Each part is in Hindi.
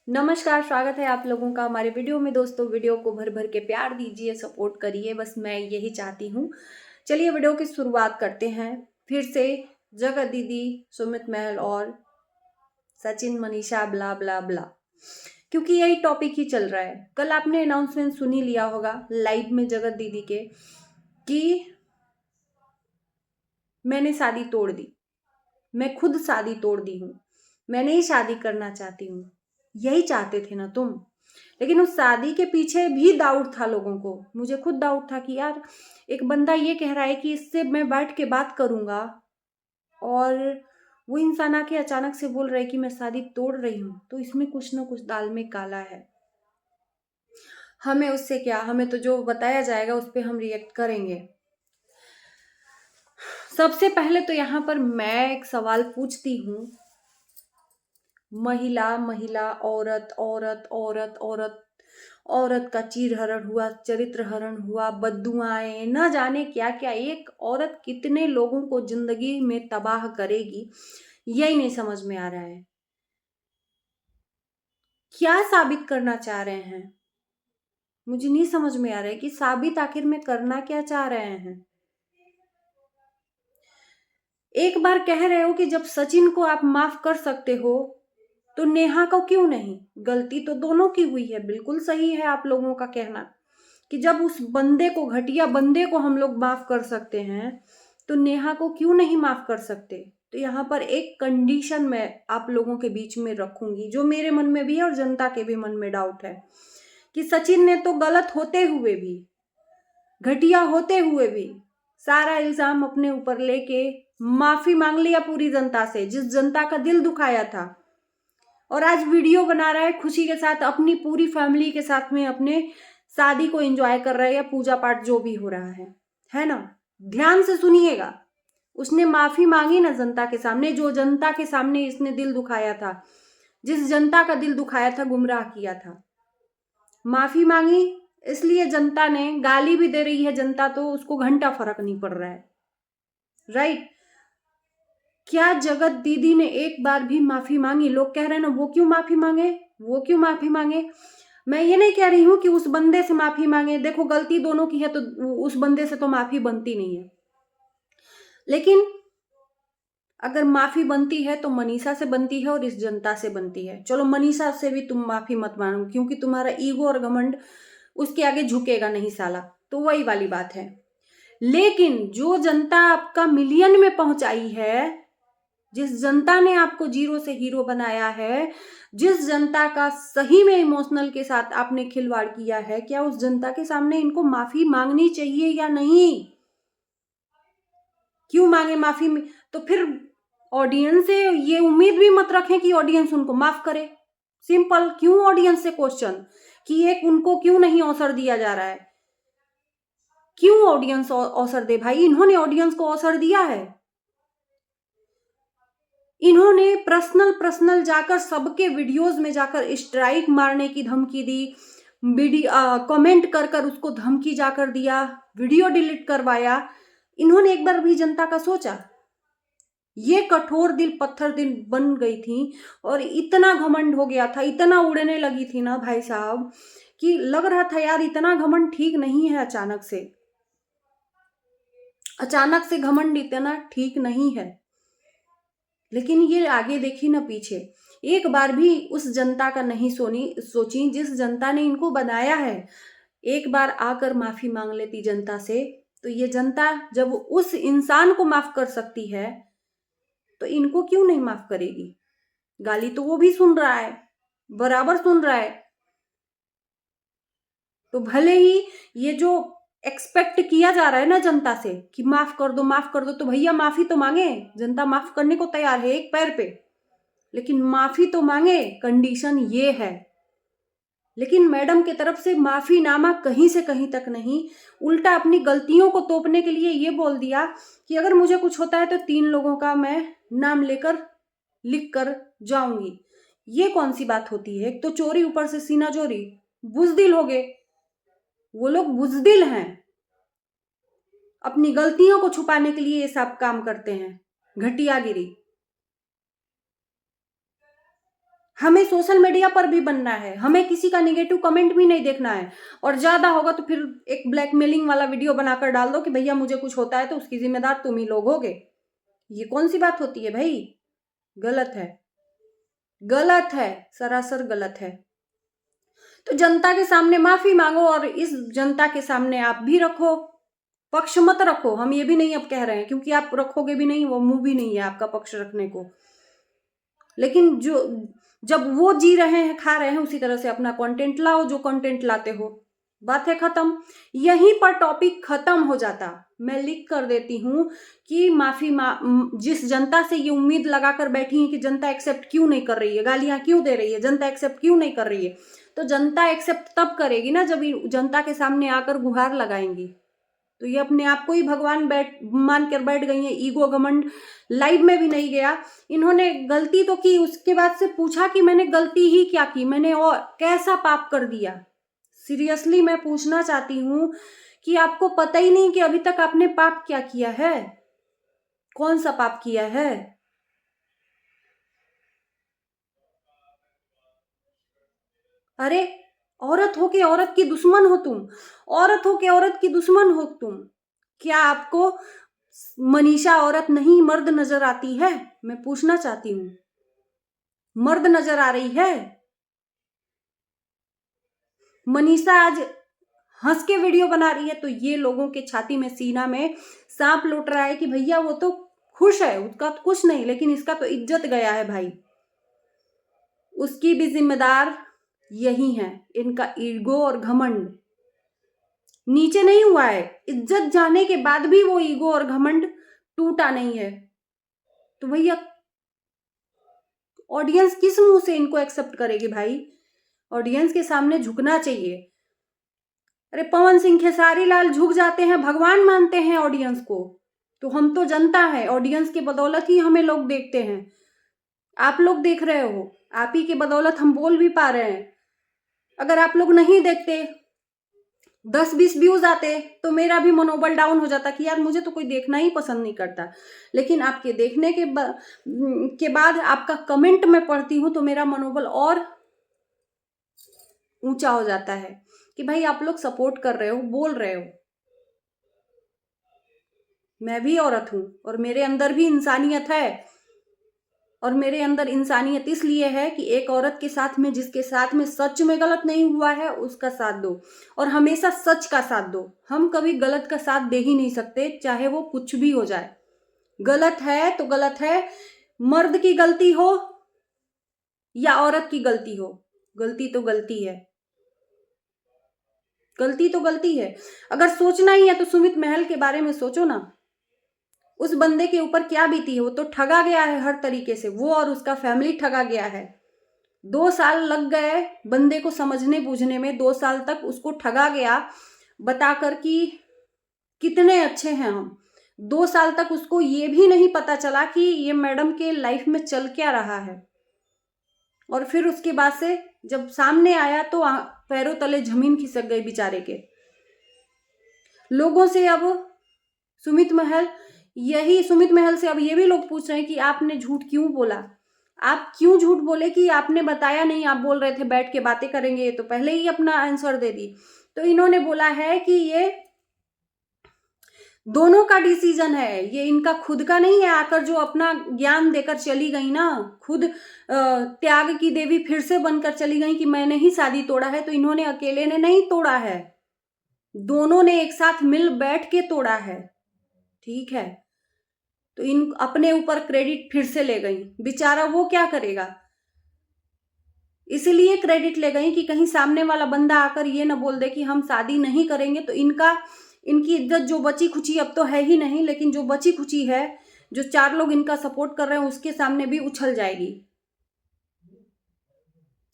नमस्कार, स्वागत है आप लोगों का हमारे वीडियो में। दोस्तों, वीडियो को भर भर के प्यार दीजिए, सपोर्ट करिए, बस मैं यही चाहती हूँ। चलिए वीडियो की शुरुआत करते हैं। फिर से जगत दीदी, सुमित महल और सचिन मनीषा ब्ला ब्ला ब्ला, क्योंकि यही टॉपिक ही चल रहा है। कल आपने अनाउंसमेंट सुन ही लिया होगा लाइव में जगत दीदी के कि मैंने शादी तोड़ दी, मैं खुद शादी तोड़ दी हूँ, मैं नहीं शादी करना चाहती हूँ। यही चाहते थे ना तुम? लेकिन उस शादी के पीछे भी डाउट था लोगों को। मुझे खुद डाउट था कि यार, एक बंदा ये कह रहा है कि इससे मैं बैठ के बात करूंगा, और वो इंसान आके अचानक से बोल रहा है कि मैं शादी तोड़ रही हूं, तो इसमें कुछ ना कुछ दाल में काला है। हमें उससे क्या, हमें तो जो बताया जाएगा उस पर हम रिएक्ट करेंगे। सबसे पहले तो यहाँ पर मैं एक सवाल पूछती हूँ। महिला महिला, औरत औरत औरत औरत, औरत का चीर हरण हुआ, चरित्र हरण हुआ, बद्दुआएं, न जाने क्या क्या। एक औरत कितने लोगों को जिंदगी में तबाह करेगी, यही नहीं समझ में आ रहा है। क्या साबित करना चाह रहे हैं? मुझे नहीं समझ में आ रहा है कि साबित आखिर में करना क्या चाह रहे हैं। एक बार कह रहे हो कि जब सचिन को आप माफ कर सकते हो तो नेहा को क्यों नहीं? गलती तो दोनों की हुई है, बिल्कुल सही है आप लोगों का कहना कि जब उस बंदे को, घटिया बंदे को हम लोग माफ कर सकते हैं तो नेहा को क्यों नहीं माफ कर सकते? तो यहाँ पर एक कंडीशन मैं आप लोगों के बीच में रखूंगी, जो मेरे मन में भी है और जनता के भी मन में डाउट है, कि सचिन ने तो गलत होते हुए भी, घटिया होते हुए भी, सारा इल्जाम अपने ऊपर लेके माफी मांग लिया पूरी जनता से, जिस जनता का दिल दुखाया था। और आज वीडियो बना रहा है खुशी के साथ, अपनी पूरी फैमिली के साथ में अपने शादी को एंजॉय कर रहा है, या पूजा पाठ जो भी हो रहा है ना? ध्यान से सुनिएगा। उसने माफी मांगी ना जनता के सामने, जो जनता के सामने इसने दिल दुखाया था, जिस जनता का दिल दुखाया था, गुमराह किया था। माफी मांगी, इसलिए जनता ने गाली भी दे रही है जनता, तो उसको घंटा फर्क नहीं पड़ रहा है। राइट? क्या जगत दीदी ने एक बार भी माफी मांगी? लोग कह रहे हैं ना, वो क्यों माफी मांगे, वो क्यों माफी मांगे। मैं ये नहीं कह रही हूं कि उस बंदे से माफी मांगे, देखो गलती दोनों की है, तो उस बंदे से तो माफी बनती नहीं है। लेकिन अगर माफी बनती है तो मनीषा से बनती है और इस जनता से बनती है। चलो मनीषा से भी तुम माफी मत मांगो, क्योंकि तुम्हारा ईगो और घमंड उसके आगे झुकेगा नहीं साला, तो वही वाली बात है। लेकिन जो जनता आपका मिलियन में पहुंचाई है, जिस जनता ने आपको जीरो से हीरो बनाया है, जिस जनता का सही में इमोशनल के साथ आपने खिलवाड़ किया है, क्या उस जनता के सामने इनको माफी मांगनी चाहिए या नहीं? क्यों मांगे माफी में? तो फिर ऑडियंस से ये उम्मीद भी मत रखें कि ऑडियंस उनको माफ करे। सिंपल। क्यों ऑडियंस से क्वेश्चन कि एक उनको क्यों नहीं अवसर दिया जा रहा है? क्यों ऑडियंस अवसर दे भाई? इन्होंने ऑडियंस को अवसर दिया है। इन्होंने पर्सनल जाकर सबके वीडियोस में जाकर स्ट्राइक मारने की धमकी दी, कमेंट कर कर उसको धमकी जाकर दिया, वीडियो डिलीट करवाया। इन्होंने एक बार भी जनता का सोचा? ये कठोर दिल पत्थर दिल बन गई थी, और इतना घमंड हो गया था, इतना उड़ने लगी थी ना भाई साहब, कि लग रहा था यार इतना घमंड ठीक नहीं है। अचानक से घमंड इतना ठीक नहीं है। लेकिन ये आगे देखी ना पीछे, एक बार भी उस जनता का नहीं सोची जिस जनता ने इनको बनाया है। एक बार आकर माफी मांग लेती जनता से, तो ये जनता जब उस इंसान को माफ कर सकती है, तो इनको क्यों नहीं माफ करेगी? गाली तो वो भी सुन रहा है, बराबर सुन रहा है। तो भले ही ये जो एक्सपेक्ट किया जा रहा है ना जनता से कि माफ कर दो माफ कर दो, तो भैया माफी तो मांगे। जनता माफ करने को तैयार है एक पैर पे, लेकिन माफी तो मांगे। कंडीशन ये है। लेकिन मैडम की तरफ से माफीनामा कहीं से कहीं तक नहीं, उल्टा अपनी गलतियों को तोपने के लिए ये बोल दिया कि अगर मुझे कुछ होता है तो 3 लोगों का मैं नाम लेकर लिख कर जाऊंगी। ये कौन सी बात होती है? एक तो चोरी, ऊपर से सीना चोरी। बुजदिल हो गए वो लोग, बुजदिल हैं। अपनी गलतियों को छुपाने के लिए ये सब काम करते हैं, घटियागिरी। हमें सोशल मीडिया पर भी बनना है, हमें किसी का नेगेटिव कमेंट भी नहीं देखना है। और ज्यादा होगा तो फिर एक ब्लैकमेलिंग वाला वीडियो बनाकर डाल दो कि भैया मुझे कुछ होता है तो उसकी जिम्मेदार तुम ही लोग होगे। ये कौन सी बात होती है भाई? गलत है, गलत है, सरासर गलत है। तो जनता के सामने माफी मांगो और इस जनता के सामने आप भी रखो, पक्ष मत रखो। हम ये भी नहीं अब कह रहे हैं, क्योंकि आप रखोगे भी नहीं, वो मुंह भी नहीं है आपका पक्ष रखने को। लेकिन जो जब वो जी रहे हैं, खा रहे हैं, उसी तरह से अपना कंटेंट लाओ, जो कंटेंट लाते हो। बात है खत्म, यहीं पर टॉपिक खत्म हो जाता। मैं लिख कर देती हूं कि जिस जनता से ये उम्मीद लगाकर बैठी है कि जनता एक्सेप्ट क्यों नहीं कर रही है, गालियां क्यों दे रही है, जनता एक्सेप्ट क्यों नहीं कर रही है, तो जनता एक्सेप्ट तब करेगी ना जब जनता के सामने आकर गुहार लगाएंगी। तो ये अपने आप को ही भगवान मान कर बैठ गई है। ईगो घमंड लाइव में भी नहीं गया। इन्होंने गलती तो की, उसके बाद से पूछा कि मैंने गलती ही क्या की, मैंने और कैसा पाप कर दिया। सीरियसली मैं पूछना चाहती हूं कि आपको पता ही नहीं कि अभी तक आपने पाप क्या किया है, कौन सा पाप किया है। अरे औरत हो के औरत की दुश्मन हो तुम, औरत हो के औरत की दुश्मन हो तुम। क्या आपको मनीषा औरत नहीं मर्द नजर आती है? मैं पूछना चाहती हूं, मर्द नजर आ रही है? मनीषा आज हंस के वीडियो बना रही है तो ये लोगों के छाती में, सीना में सांप लौट रहा है कि भैया वो तो खुश है, उसका तो कुछ नहीं, लेकिन इसका तो इज्जत गया है भाई। उसकी भी जिम्मेदार यही है, इनका ईगो और घमंड नीचे नहीं हुआ है। इज्जत जाने के बाद भी वो ईगो और घमंड टूटा नहीं है। तो भैया ऑडियंस किस मुंह से इनको एक्सेप्ट करेगी भाई? ऑडियंस के सामने झुकना चाहिए। अरे पवन सिंह खेसारी लाल झुक जाते हैं, भगवान मानते हैं ऑडियंस को। तो हम तो जनता है, ऑडियंस के बदौलत ही हमें लोग देखते हैं। आप लोग देख रहे हो, आप ही के बदौलत हम बोल भी पा रहे हैं। अगर आप लोग नहीं देखते, 10-20 व्यूज आते तो मेरा भी मनोबल डाउन हो जाता कि यार मुझे तो कोई देखना ही पसंद नहीं करता। लेकिन आपके देखने के बाद आपका कमेंट मैं पढ़ती हूं तो मेरा मनोबल और ऊंचा हो जाता है कि भाई आप लोग सपोर्ट कर रहे हो, बोल रहे हो। मैं भी औरत हूं और मेरे अंदर भी इंसानियत है। और मेरे अंदर इंसानियत इसलिए है कि एक औरत के साथ में, जिसके साथ में सच में गलत नहीं हुआ है, उसका साथ दो और हमेशा सच का साथ दो। हम कभी गलत का साथ दे ही नहीं सकते, चाहे वो कुछ भी हो जाए। गलत है तो गलत है, मर्द की गलती हो या औरत की गलती हो, गलती तो गलती है, गलती तो गलती है। अगर सोचना ही है तो सुमित महल के बारे में सोचो ना। उस बंदे के ऊपर क्या बीती है, वो तो ठगा गया है हर तरीके से, वो और उसका फैमिली ठगा गया है। 2 साल लग गए बंदे को समझने बूझने में, 2 साल तक उसको ठगा गया बताकर कि कितने अच्छे हैं हम। 2 साल तक उसको ये भी नहीं पता चला कि ये मैडम के लाइफ में चल क्या रहा है। और फिर उसके बाद से जब सामने आया तो पैरों तले जमीन खिसक गई बेचारे के। लोगों से अब सुमित महल से अब ये भी लोग पूछ रहे हैं कि आपने झूठ क्यों बोला। आप क्यों झूठ बोले कि आपने बताया नहीं, आप बोल रहे थे बैठ के बातें करेंगे, ये तो पहले ही अपना आंसर दे दी। तो इन्होंने बोला है कि ये दोनों का डिसीजन है, ये इनका खुद का नहीं है। आकर जो अपना ज्ञान देकर चली गई ना, खुद त्याग की देवी फिर से बनकर चली गई कि मैंने ही शादी तोड़ा है, तो इन्होंने अकेले ने नहीं तोड़ा है, दोनों ने एक साथ मिल बैठ के तोड़ा है। ठीक है, तो इन अपने ऊपर क्रेडिट फिर से ले गई। बेचारा वो क्या करेगा, इसलिए क्रेडिट ले गई कि कहीं सामने वाला बंदा आकर ये ना बोल दे कि हम शादी नहीं करेंगे, तो इनकी इज्जत जो बची खुची, अब तो है ही नहीं, लेकिन जो बची खुची है, जो 4 लोग इनका सपोर्ट कर रहे हैं, उसके सामने भी उछल जाएगी,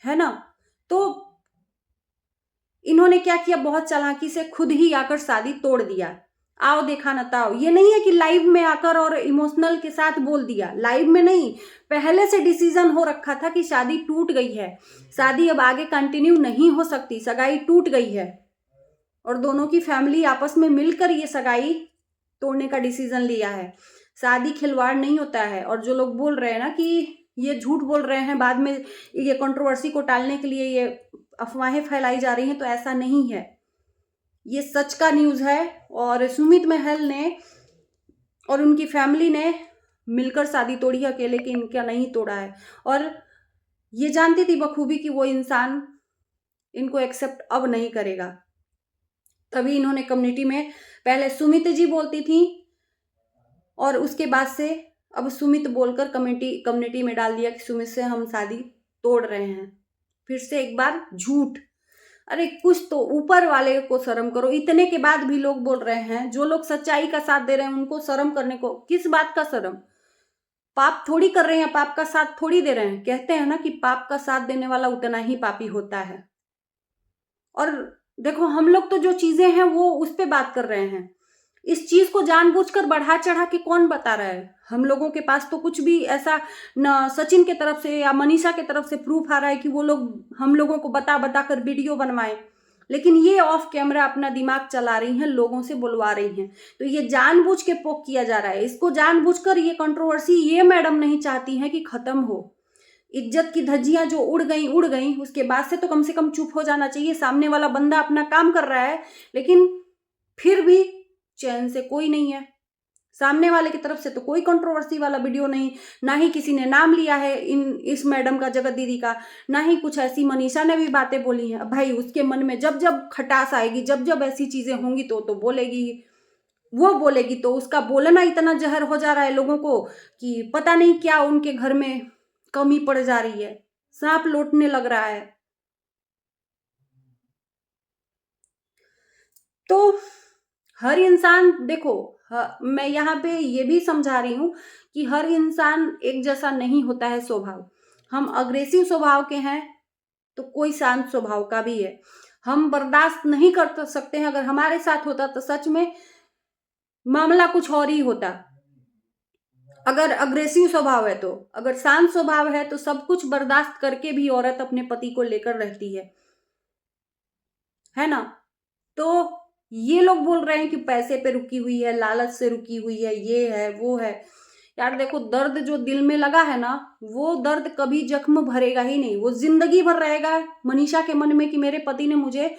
है ना। तो इन्होंने क्या किया, बहुत चालाकी से खुद ही आकर शादी तोड़ दिया। आओ देखा न ताओ, ये नहीं है कि लाइव में आकर और इमोशनल के साथ बोल दिया, लाइव में नहीं, पहले से डिसीजन हो रखा था कि शादी टूट गई है, शादी अब आगे कंटिन्यू नहीं हो सकती, सगाई टूट गई है। और दोनों की फैमिली आपस में मिलकर ये सगाई तोड़ने का डिसीजन लिया है। शादी खिलवाड़ नहीं होता है। और जो लोग बोल रहे हैं ना कि ये झूठ बोल रहे हैं, बाद में ये कंट्रोवर्सी को टालने के लिए ये अफवाहें फैलाई जा रही हैं, तो ऐसा नहीं है, ये सच का न्यूज़ है। और सुमित महल ने और उनकी फैमिली ने मिलकर शादी तोड़ी है अकेले, कि इनका नहीं तोड़ा है। और ये जानती थी बखूबी कि वो इंसान इनको एक्सेप्ट अब नहीं करेगा, तभी इन्होंने कम्युनिटी में, पहले सुमित जी बोलती थी और उसके बाद से अब सुमित बोलकर कम्युनिटी में डाल दिया कि सुमित से हम शादी तोड़ रहे हैं। फिर से एक बार झूठ। अरे कुछ तो ऊपर वाले को शर्म करो। इतने के बाद भी लोग बोल रहे हैं, जो लोग सच्चाई का साथ दे रहे हैं उनको शर्म करने को, किस बात का शर्म? पाप थोड़ी कर रहे हैं, पाप का साथ थोड़ी दे रहे हैं। कहते हैं ना कि पाप का साथ देने वाला उतना ही पापी होता है। और देखो, हम लोग तो जो चीजें हैं वो उस पे बात कर रहे हैं। इस चीज को जानबूझकर बढ़ा चढ़ा के कौन बता रहा है? हम लोगों के पास तो कुछ भी ऐसा न सचिन के तरफ से या मनीषा के तरफ से प्रूफ आ रहा है कि वो लोग हम लोगों को बता बता कर वीडियो बनवाए, लेकिन ये ऑफ कैमरा अपना दिमाग चला रही हैं, लोगों से बुलवा रही हैं। तो ये जानबूझ के पोक किया जा रहा है। इसको जानबूझकर ये कंट्रोवर्सी ये मैडम नहीं चाहती हैं कि खत्म हो। इज्जत की धज्जियां जो उड़ गई, उसके बाद से तो कम से कम चुप हो जाना चाहिए। सामने वाला बंदा अपना काम कर रहा है, लेकिन फिर भी चैन से कोई नहीं है। सामने वाले की तरफ से तो कोई कंट्रोवर्सी वाला वीडियो नहीं, ना ही किसी ने नाम लिया है इस मैडम का, जगत दीदी का, ना ही कुछ ऐसी मनीषा ने भी बातें बोली हैं। भाई उसके मन में जब जब खटास आएगी, जब जब ऐसी चीजें होंगी तो बोलेगी। वो बोलेगी तो उसका बोलना इतना जहर हो जा रहा है लोगों को कि पता नहीं क्या उनके घर में कमी पड़ जा रही है, सांप लौटने लग रहा है। तो हर इंसान देखो, मैं यहाँ पे ये भी समझा रही हूं कि हर इंसान एक जैसा नहीं होता है स्वभाव। हम अग्रेसिव स्वभाव के हैं तो कोई शांत स्वभाव का भी है। हम बर्दाश्त नहीं कर सकते हैं, अगर हमारे साथ होता तो सच में मामला कुछ और ही होता। अगर अग्रेसिव स्वभाव है तो, अगर शांत स्वभाव है तो सब कुछ बर्दाश्त करके भी औरत अपने पति को लेकर रहती है ना। तो ये लोग बोल रहे हैं कि पैसे पे रुकी हुई है, लालच से रुकी हुई है, ये है वो है। यार देखो, दर्द जो दिल में लगा है ना, वो दर्द कभी जख्म भरेगा ही नहीं, वो जिंदगी भर रहेगा मनीषा के मन में कि मेरे पति ने मुझे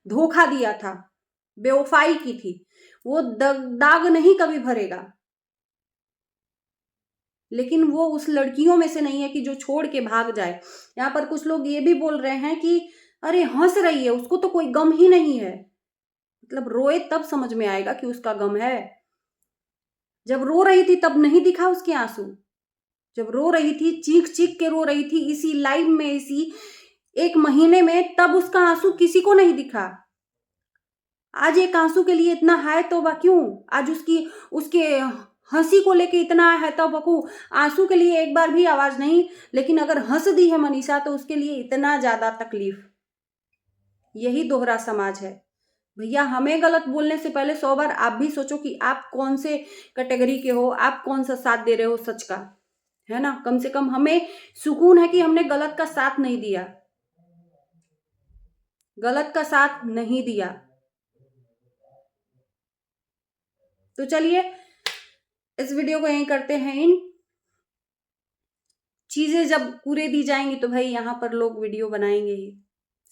धोखा दिया था, बेवफाई की थी। वो दाग नहीं कभी भरेगा। लेकिन वो उस लड़कियों में से नहीं है कि जो छोड़ के भाग जाए। यहाँ पर कुछ लोग ये भी बोल रहे हैं कि अरे हंस रही है, उसको तो कोई गम ही नहीं है। मतलब रोए तब समझ में आएगा कि उसका गम है। जब रो रही थी तब नहीं दिखा उसके आंसू? जब रो रही थी, चीख चीख के रो रही थी इसी लाइव में, इसी एक महीने में, तब उसका आंसू किसी को नहीं दिखा। आज एक आंसू के लिए इतना हाय तौबा क्यों? आज उसके हंसी को लेके इतना है तौबा क्यों? आंसू के लिए एक बार भी आवाज नहीं, लेकिन अगर हंस दी है मनीषा तो उसके लिए इतना ज्यादा तकलीफ। यही दोहरा समाज है भैया। हमें गलत बोलने से पहले 100 बार आप भी सोचो कि आप कौन से कैटेगरी के हो, आप कौन सा साथ दे रहे हो सच का, है ना। कम से कम हमें सुकून है कि हमने गलत का साथ नहीं दिया, गलत का साथ नहीं दिया। तो चलिए इस वीडियो को यहीं करते हैं। इन चीजें जब पूरे दी जाएंगी तो भाई यहाँ पर लोग वीडियो बनाएंगे ही,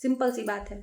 सिंपल सी बात है।